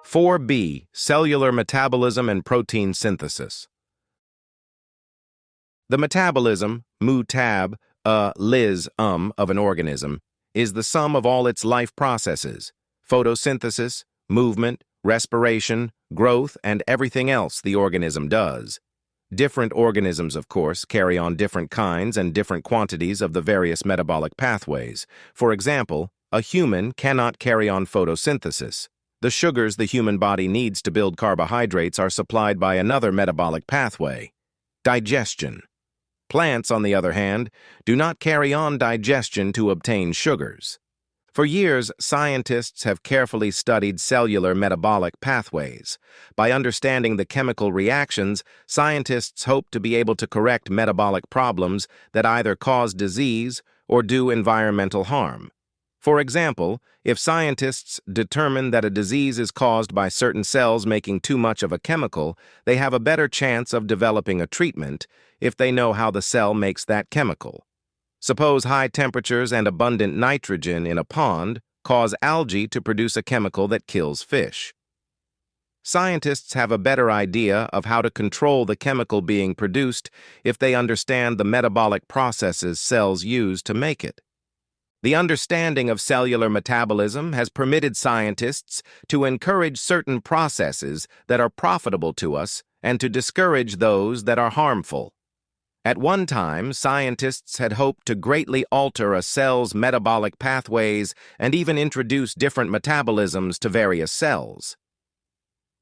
(4b) Cellular Metabolism and Protein Synthesis. The metabolism, mu-tab, of an organism, is the sum of all its life processes: photosynthesis, movement, respiration, growth, and everything else the organism does. Different organisms, of course, carry on different kinds and different quantities of the various metabolic pathways. For example, a human cannot carry on photosynthesis. The sugars the human body needs to build carbohydrates are supplied by another metabolic pathway: digestion. Plants, on the other hand, do not carry on digestion to obtain sugars. For years, scientists have carefully studied cellular metabolic pathways. By understanding the chemical reactions, scientists hope to be able to correct metabolic problems that either cause disease or do environmental harm. For example, if scientists determine that a disease is caused by certain cells making too much of a chemical, they have a better chance of developing a treatment if they know how the cell makes that chemical. Suppose high temperatures and abundant nitrogen in a pond cause algae to produce a chemical that kills fish. Scientists have a better idea of how to control the chemical being produced if they understand the metabolic processes cells use to make it. The understanding of cellular metabolism has permitted scientists to encourage certain processes that are profitable to us and to discourage those that are harmful. At one time, scientists had hoped to greatly alter a cell's metabolic pathways and even introduce different metabolisms to various cells.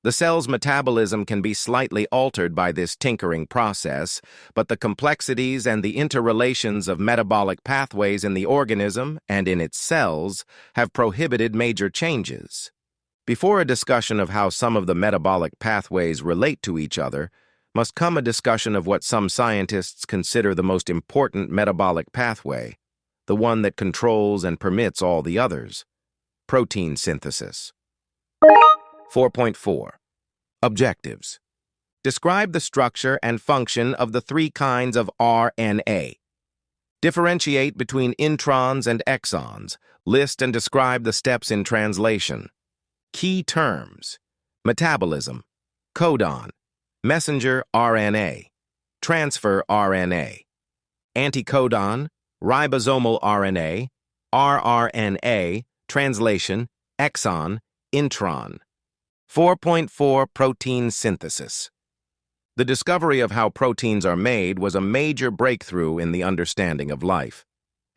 The cell's metabolism can be slightly altered by this tinkering process, but the complexities and the interrelations of metabolic pathways in the organism and in its cells have prohibited major changes. Before a discussion of how some of the metabolic pathways relate to each other, must come a discussion of what some scientists consider the most important metabolic pathway, the one that controls and permits all the others: protein synthesis. 4.4. Objectives. Describe the structure and function of the three kinds of RNA. Differentiate between introns and exons. List and describe the steps in translation. Key terms: metabolism, codon, messenger RNA, transfer RNA, anticodon, ribosomal RNA, rRNA, translation, exon, intron. 4.4 Protein synthesis. The discovery of how proteins are made was a major breakthrough in the understanding of life.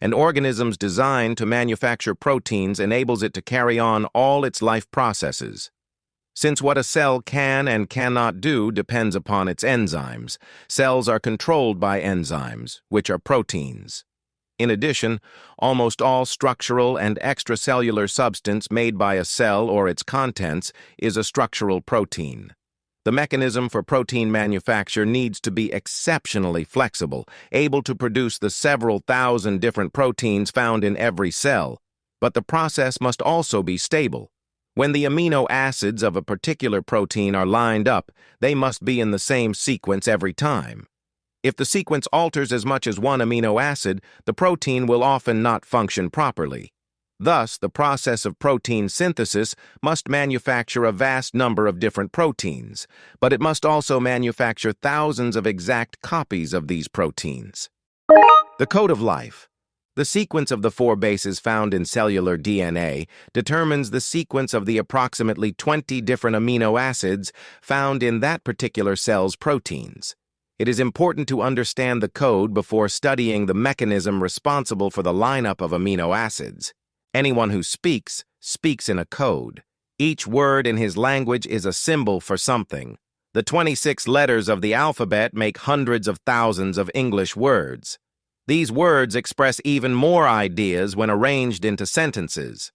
An organism's design to manufacture proteins enables it to carry on all its life processes. Since what a cell can and cannot do depends upon its enzymes, cells are controlled by enzymes, which are proteins. In addition, almost all structural and extracellular substance made by a cell or its contents is a structural protein. The mechanism for protein manufacture needs to be exceptionally flexible, able to produce the several thousand different proteins found in every cell, but the process must also be stable. When the amino acids of a particular protein are lined up, they must be in the same sequence every time. If the sequence alters as much as one amino acid, the protein will often not function properly. Thus, the process of protein synthesis must manufacture a vast number of different proteins, but it must also manufacture thousands of exact copies of these proteins. The code of life. The sequence of the 4 bases found in cellular DNA determines the sequence of the approximately 20 different amino acids found in that particular cell's proteins. It is important to understand the code before studying the mechanism responsible for the lineup of amino acids. Anyone who speaks in a code. Each word in his language is a symbol for something. The 26 letters of the alphabet make hundreds of thousands of English words. These words express even more ideas when arranged into sentences.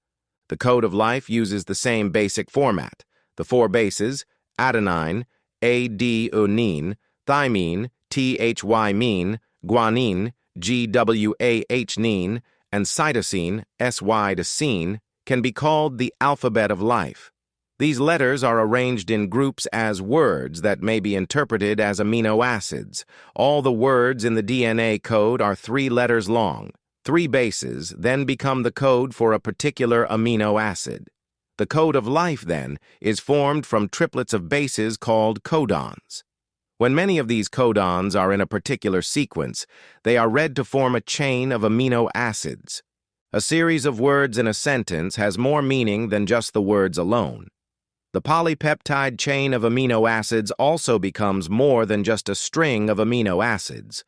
The code of life uses the same basic format. The 4 bases: adenine, adenine, thymine, thymine, guanine, gwah-ine, and cytosine, sydosine, can be called the alphabet of life. These letters are arranged in groups as words that may be interpreted as amino acids. All the words in the DNA code are 3 letters long. 3 bases then become the code for a particular amino acid. The code of life, then, is formed from triplets of bases called codons. When many of these codons are in a particular sequence, they are read to form a chain of amino acids. A series of words in a sentence has more meaning than just the words alone. The polypeptide chain of amino acids also becomes more than just a string of amino acids.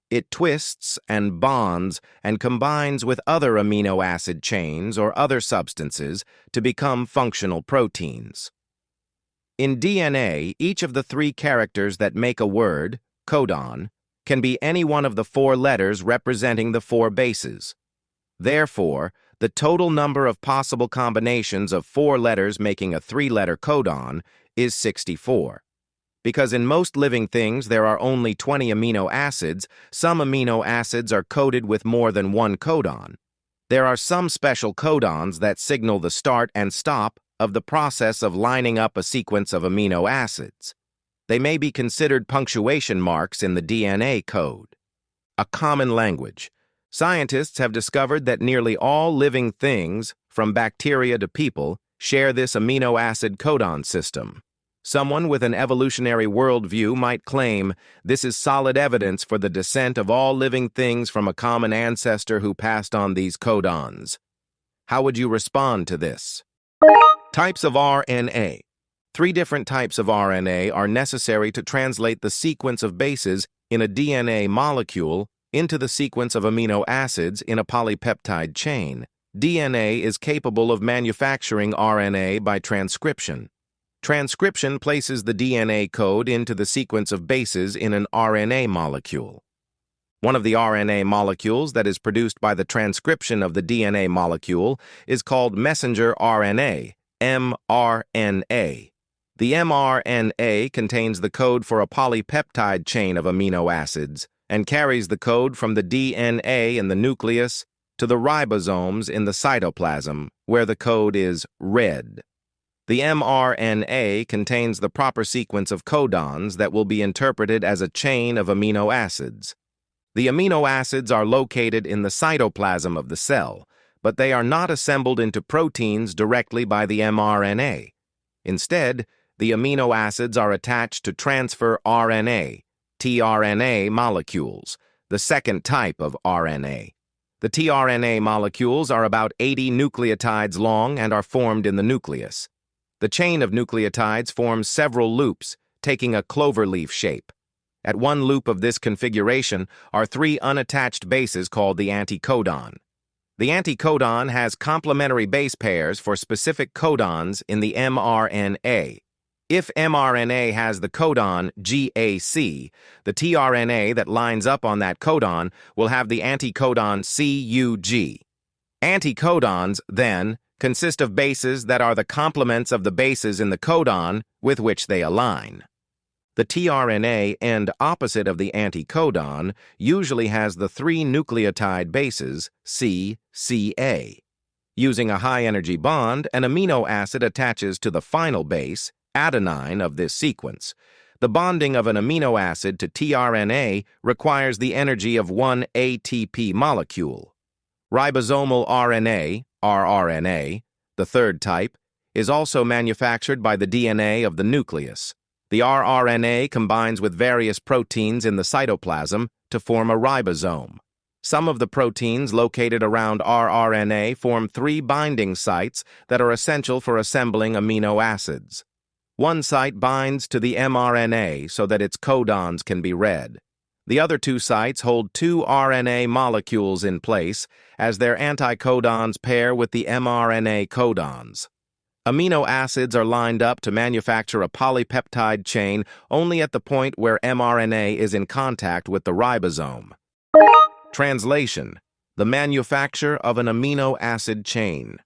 It twists and bonds and combines with other amino acid chains or other substances to become functional proteins. In DNA, each of the 3 characters that make a word, codon, can be any one of the 4 letters representing the 4 bases. Therefore, the total number of possible combinations of 4 letters making a 3-letter codon is 64. Because in most living things there are only 20 amino acids, some amino acids are coded with more than 1 codon. There are some special codons that signal the start and stop of the process of lining up a sequence of amino acids. They may be considered punctuation marks in the DNA code. A common language. Scientists have discovered that nearly all living things, from bacteria to people, share this amino acid codon system. Someone with an evolutionary worldview might claim this is solid evidence for the descent of all living things from a common ancestor who passed on these codons. How would you respond to this? Types of RNA. 3 different types of RNA are necessary to translate the sequence of bases in a DNA molecule into the sequence of amino acids in a polypeptide chain. DNA is capable of manufacturing RNA by transcription. Transcription places the DNA code into the sequence of bases in an RNA molecule. One of the RNA molecules that is produced by the transcription of the DNA molecule is called messenger RNA, mRNA. The mRNA contains the code for a polypeptide chain of amino acids and carries the code from the DNA in the nucleus to the ribosomes in the cytoplasm, where the code is read. The mRNA contains the proper sequence of codons that will be interpreted as a chain of amino acids. The amino acids are located in the cytoplasm of the cell, but they are not assembled into proteins directly by the mRNA. Instead, the amino acids are attached to transfer RNA, tRNA molecules, the second type of RNA. The tRNA molecules are about 80 nucleotides long and are formed in the nucleus. The chain of nucleotides forms several loops, taking a cloverleaf shape. At one loop of this configuration are 3 unattached bases called the anticodon. The anticodon has complementary base pairs for specific codons in the mRNA. If mRNA has the codon GAC, the tRNA that lines up on that codon will have the anticodon CUG. Anticodons, then, consist of bases that are the complements of the bases in the codon with which they align. The tRNA end opposite of the anticodon usually has the 3 nucleotide bases C, CA. Using a high-energy bond, an amino acid attaches to the final base, adenine, of this sequence. The bonding of an amino acid to tRNA requires the energy of 1 ATP molecule. Ribosomal RNA, rRNA, the third type, is also manufactured by the DNA of the nucleus. The rRNA combines with various proteins in the cytoplasm to form a ribosome. Some of the proteins located around rRNA form 3 binding sites that are essential for assembling amino acids. One site binds to the mRNA so that its codons can be read. The other 2 sites hold 2 RNA molecules in place as their anticodons pair with the mRNA codons. Amino acids are lined up to manufacture a polypeptide chain only at the point where mRNA is in contact with the ribosome. Translation: the manufacture of an amino acid chain.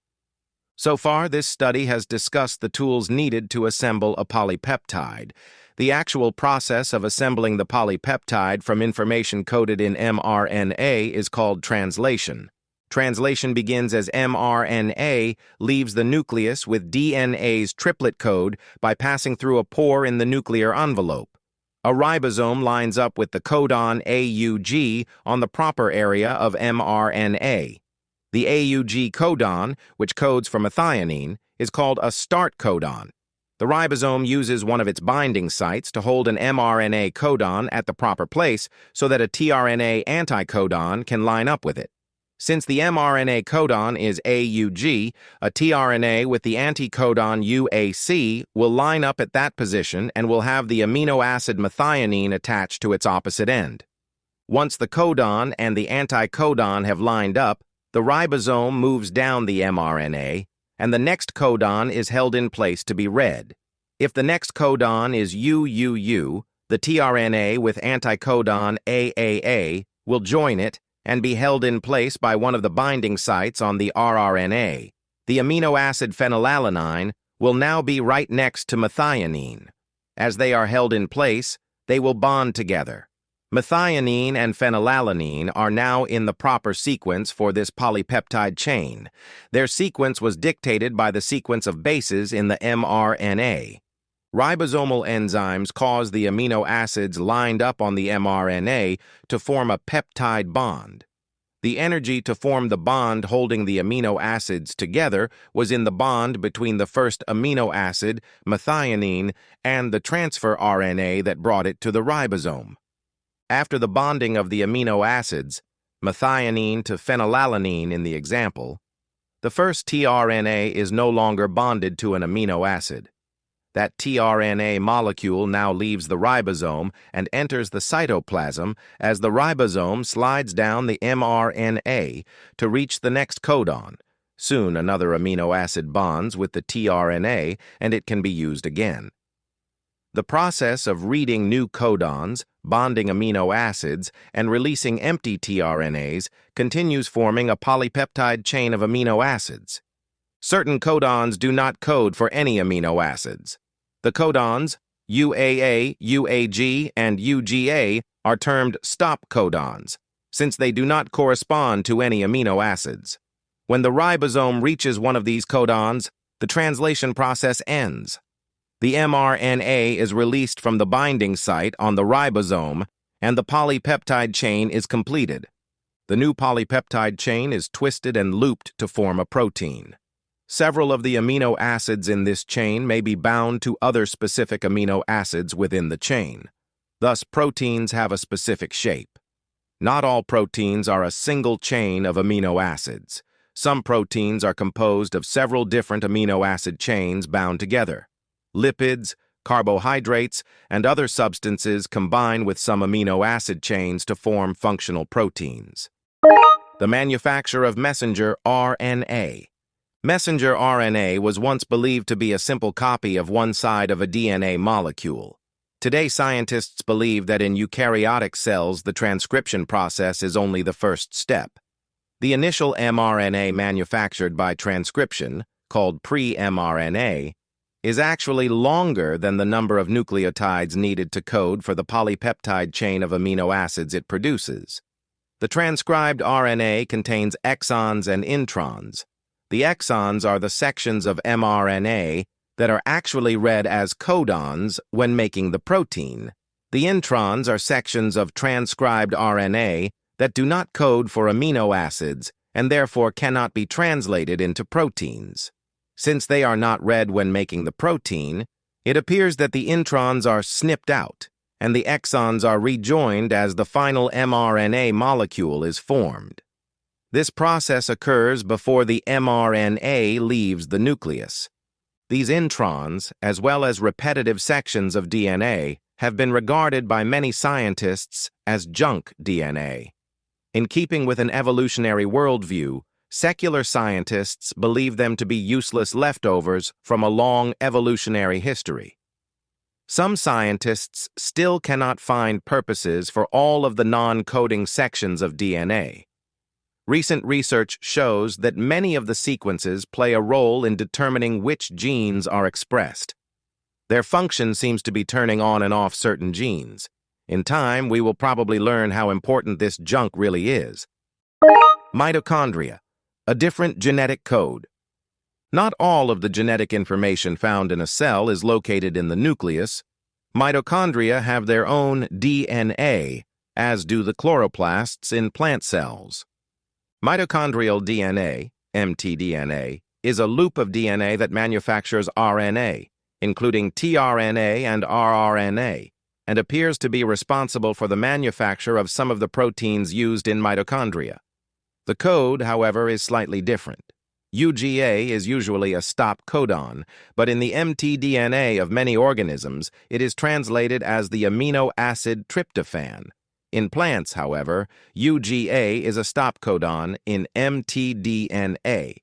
So far, this study has discussed the tools needed to assemble a polypeptide. The actual process of assembling the polypeptide from information coded in mRNA is called translation. Translation begins as mRNA leaves the nucleus with DNA's triplet code by passing through a pore in the nuclear envelope. A ribosome lines up with the codon AUG on the proper area of mRNA. The AUG codon, which codes for methionine, is called a start codon. The ribosome uses one of its binding sites to hold an mRNA codon at the proper place so that a tRNA anticodon can line up with it. Since the mRNA codon is AUG, a tRNA with the anticodon UAC will line up at that position and will have the amino acid methionine attached to its opposite end. Once the codon and the anticodon have lined up, the ribosome moves down the mRNA, and the next codon is held in place to be read. If the next codon is UUU, the tRNA with anticodon AAA will join it and be held in place by one of the binding sites on the rRNA. The amino acid phenylalanine will now be right next to methionine. As they are held in place, they will bond together. Methionine and phenylalanine are now in the proper sequence for this polypeptide chain. Their sequence was dictated by the sequence of bases in the mRNA. Ribosomal enzymes cause the amino acids lined up on the mRNA to form a peptide bond. The energy to form the bond holding the amino acids together was in the bond between the first amino acid, methionine, and the transfer RNA that brought it to the ribosome. After the bonding of the amino acids, methionine to phenylalanine in the example, the first tRNA is no longer bonded to an amino acid. That tRNA molecule now leaves the ribosome and enters the cytoplasm as the ribosome slides down the mRNA to reach the next codon. Soon another amino acid bonds with the tRNA and it can be used again. The process of reading new codons, bonding amino acids, and releasing empty tRNAs continues, forming a polypeptide chain of amino acids. Certain codons do not code for any amino acids. The codons UAA, UAG, and UGA are termed stop codons, since they do not correspond to any amino acids. When the ribosome reaches one of these codons, the translation process ends. The mRNA is released from the binding site on the ribosome, and the polypeptide chain is completed. The new polypeptide chain is twisted and looped to form a protein. Several of the amino acids in this chain may be bound to other specific amino acids within the chain. Thus, proteins have a specific shape. Not all proteins are a single chain of amino acids. Some proteins are composed of several different amino acid chains bound together. Lipids, carbohydrates, and other substances combine with some amino acid chains to form functional proteins. The manufacture of messenger RNA. Messenger RNA was once believed to be a simple copy of one side of a DNA molecule. Today, scientists believe that in eukaryotic cells, the transcription process is only the first step. The initial mRNA manufactured by transcription, called pre-mRNA, is actually longer than the number of nucleotides needed to code for the polypeptide chain of amino acids it produces. The transcribed RNA contains exons and introns. The exons are the sections of mRNA that are actually read as codons when making the protein. The introns are sections of transcribed RNA that do not code for amino acids and therefore cannot be translated into proteins. Since they are not read when making the protein, it appears that the introns are snipped out and the exons are rejoined as the final mRNA molecule is formed. This process occurs before the mRNA leaves the nucleus. These introns, as well as repetitive sections of DNA, have been regarded by many scientists as junk DNA. In keeping with an evolutionary worldview, secular scientists believe them to be useless leftovers from a long evolutionary history. Some scientists still cannot find purposes for all of the non-coding sections of DNA. Recent research shows that many of the sequences play a role in determining which genes are expressed. Their function seems to be turning on and off certain genes. In time, we will probably learn how important this junk really is. Mitochondria, a different genetic code. Not all of the genetic information found in a cell is located in the nucleus. Mitochondria have their own DNA, as do the chloroplasts in plant cells. Mitochondrial DNA, mtDNA, is a loop of DNA that manufactures RNA, including tRNA and rRNA, and appears to be responsible for the manufacture of some of the proteins used in mitochondria. The code, however, is slightly different. UGA is usually a stop codon, but in the mtDNA of many organisms, it is translated as the amino acid tryptophan. In plants, however, UGA is a stop codon in mtDNA.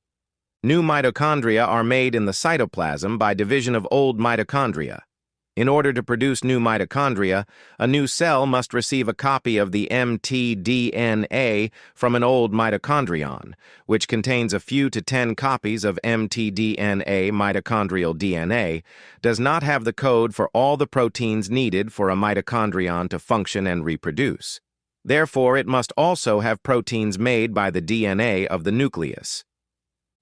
New mitochondria are made in the cytoplasm by division of old mitochondria. In order to produce new mitochondria, a new cell must receive a copy of the mtDNA from an old mitochondrion, which contains a few to 10 copies of mtDNA. Mitochondrial DNA does not have the code for all the proteins needed for a mitochondrion to function and reproduce. Therefore, it must also have proteins made by the DNA of the nucleus.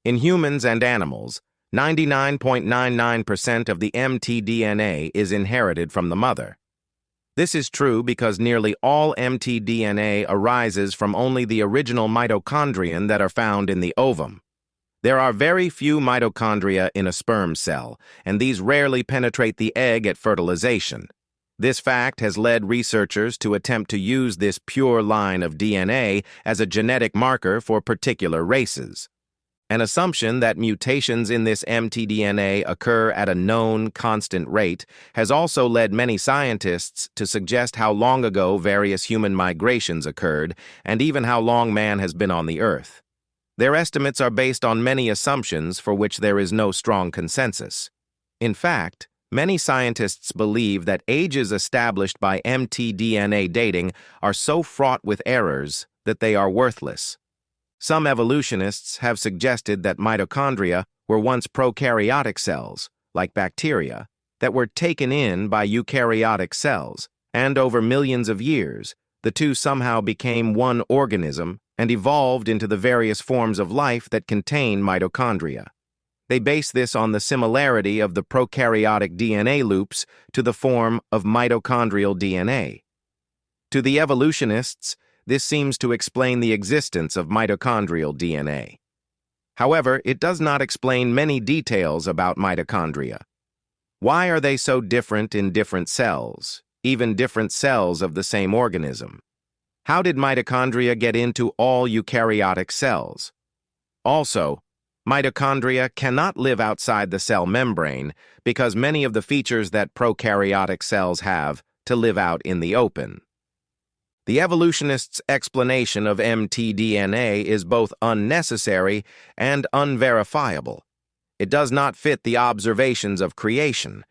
In humans and animals, 99.99% of the mtDNA is inherited from the mother. This is true because nearly all mtDNA arises from only the original mitochondrion that are found in the ovum. There are very few mitochondria in a sperm cell, and these rarely penetrate the egg at fertilization. This fact has led researchers to attempt to use this pure line of DNA as a genetic marker for particular races. An assumption that mutations in this mtDNA occur at a known, constant rate has also led many scientists to suggest how long ago various human migrations occurred and even how long man has been on the Earth. Their estimates are based on many assumptions for which there is no strong consensus. In fact, many scientists believe that ages established by mtDNA dating are so fraught with errors that they are worthless. Some evolutionists have suggested that mitochondria were once prokaryotic cells, like bacteria, that were taken in by eukaryotic cells, and over millions of years, the two somehow became one organism and evolved into the various forms of life that contain mitochondria. They base this on the similarity of the prokaryotic DNA loops to the form of mitochondrial DNA. To the evolutionists, this seems to explain the existence of mitochondrial DNA. However, it does not explain many details about mitochondria. Why are they so different in different cells, even different cells of the same organism? How did mitochondria get into all eukaryotic cells? Also, mitochondria cannot live outside the cell membrane because many of the features that prokaryotic cells have to live out in the open. The evolutionists' explanation of mtDNA is both unnecessary and unverifiable. It does not fit the observations of creation.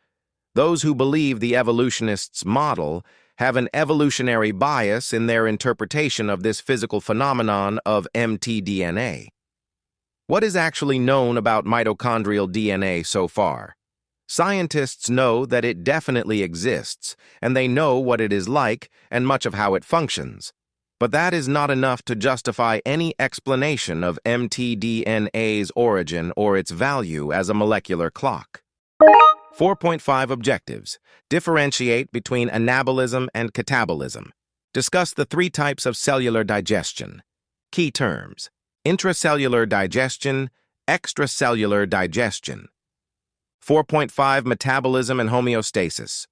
Those who believe the evolutionists' model have an evolutionary bias in their interpretation of this physical phenomenon of mtDNA. What is actually known about mitochondrial DNA so far? Scientists know that it definitely exists, and they know what it is like and much of how it functions. But that is not enough to justify any explanation of mtDNA's origin or its value as a molecular clock. 4.5 Objectives. Differentiate between anabolism and catabolism. Discuss the three types of cellular digestion. Key terms: intracellular digestion, extracellular digestion. 4.5 Metabolism and homeostasis.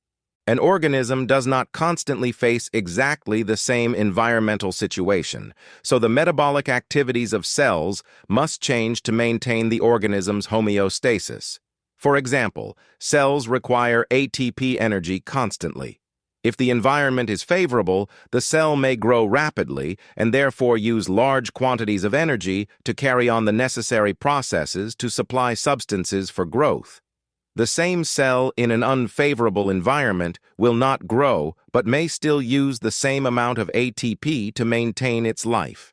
An organism does not constantly face exactly the same environmental situation, so the metabolic activities of cells must change to maintain the organism's homeostasis. For example, cells require ATP energy constantly. If the environment is favorable, the cell may grow rapidly and therefore use large quantities of energy to carry on the necessary processes to supply substances for growth. The same cell in an unfavorable environment will not grow, but may still use the same amount of ATP to maintain its life.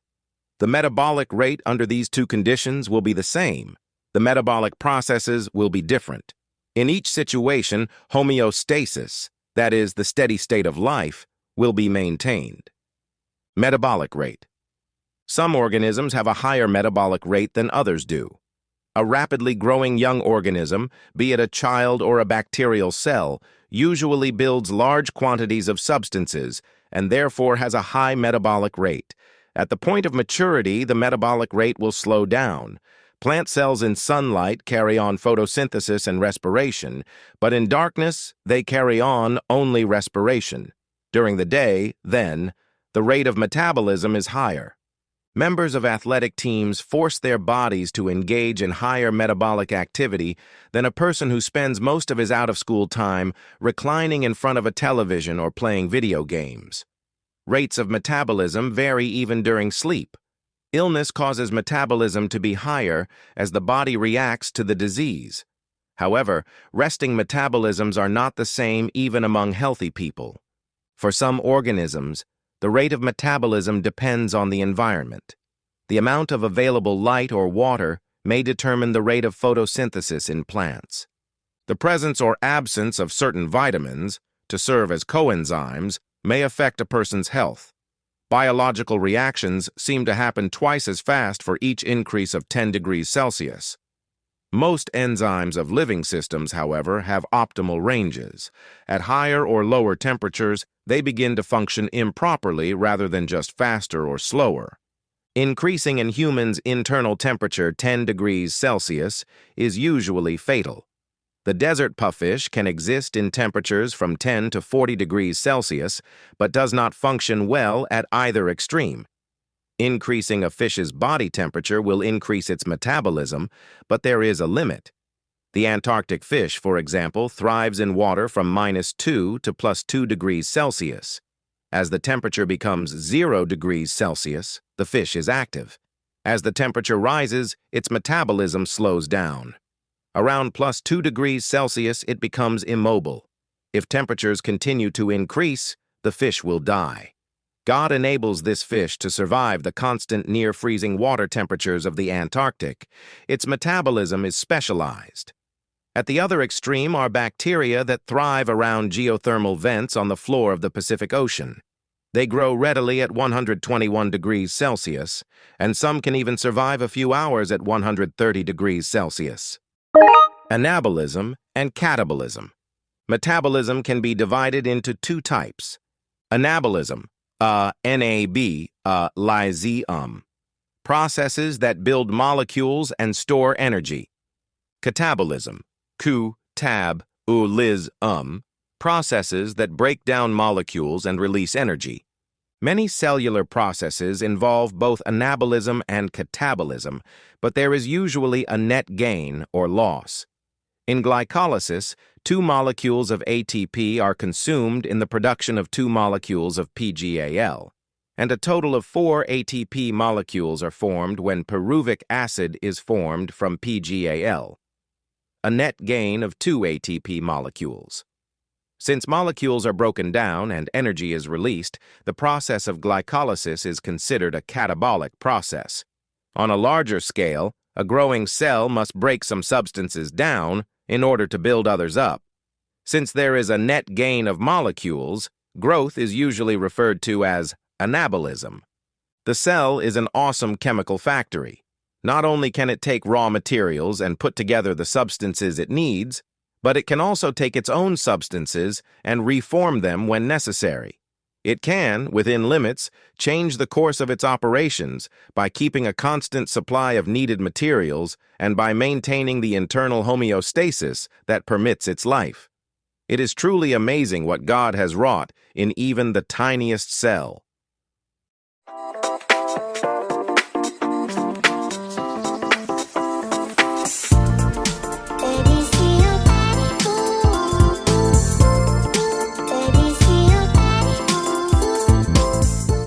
The metabolic rate under these two conditions will be the same. The metabolic processes will be different. In each situation, homeostasis, that is, the steady state of life, will be maintained. Metabolic rate. Some organisms have a higher metabolic rate than others do. A rapidly growing young organism, be it a child or a bacterial cell, usually builds large quantities of substances and therefore has a high metabolic rate. At the point of maturity, the metabolic rate will slow down. Plant cells in sunlight carry on photosynthesis and respiration, but in darkness, they carry on only respiration. During the day, then, the rate of metabolism is higher. Members of athletic teams force their bodies to engage in higher metabolic activity than a person who spends most of his out-of-school time reclining in front of a television or playing video games. Rates of metabolism vary even during sleep. Illness causes metabolism to be higher as the body reacts to the disease. However, resting metabolisms are not the same even among healthy people. For some organisms, the rate of metabolism depends on the environment. The amount of available light or water may determine the rate of photosynthesis in plants. The presence or absence of certain vitamins, to serve as coenzymes, may affect a person's health. Biological reactions seem to happen twice as fast for each increase of 10 degrees Celsius. Most enzymes of living systems, however, have optimal ranges. At higher or lower temperatures, they begin to function improperly rather than just faster or slower. Increasing in humans' internal temperature 10 degrees Celsius is usually fatal. The desert puffish can exist in temperatures from 10 to 40 degrees Celsius, but does not function well at either extreme. Increasing a fish's body temperature will increase its metabolism, but there is a limit. The Antarctic fish, for example, thrives in water from -2 to +2 degrees Celsius. As the temperature becomes 0 degrees Celsius, the fish is active. As the temperature rises, its metabolism slows down. Around +2 degrees Celsius, it becomes immobile. If temperatures continue to increase, the fish will die. God enables this fish to survive the constant near-freezing water temperatures of the Antarctic. Its metabolism is specialized. At the other extreme are bacteria that thrive around geothermal vents on the floor of the Pacific Ocean. They grow readily at 121 degrees Celsius, and some can even survive a few hours at 130 degrees Celsius. Anabolism and Catabolism. Metabolism can be divided into two types. Anabolism, lyseum, processes that build molecules and store energy. Catabolism, processes that break down molecules and release energy. Many cellular processes involve both anabolism and catabolism, but there is usually a net gain or loss. In glycolysis, 2 molecules of ATP are consumed in the production of 2 molecules of PGAL, and a total of 4 ATP molecules are formed when pyruvic acid is formed from PGAL. A net gain of 2 ATP molecules. Since molecules are broken down and energy is released, the process of glycolysis is considered a catabolic process. On a larger scale, a growing cell must break some substances down in order to build others up. Since there is a net gain of molecules, growth is usually referred to as anabolism. The cell is an awesome chemical factory. Not only can it take raw materials and put together the substances it needs, but it can also take its own substances and reform them when necessary. It can, within limits, change the course of its operations by keeping a constant supply of needed materials and by maintaining the internal homeostasis that permits its life. It is truly amazing what God has wrought in even the tiniest cell.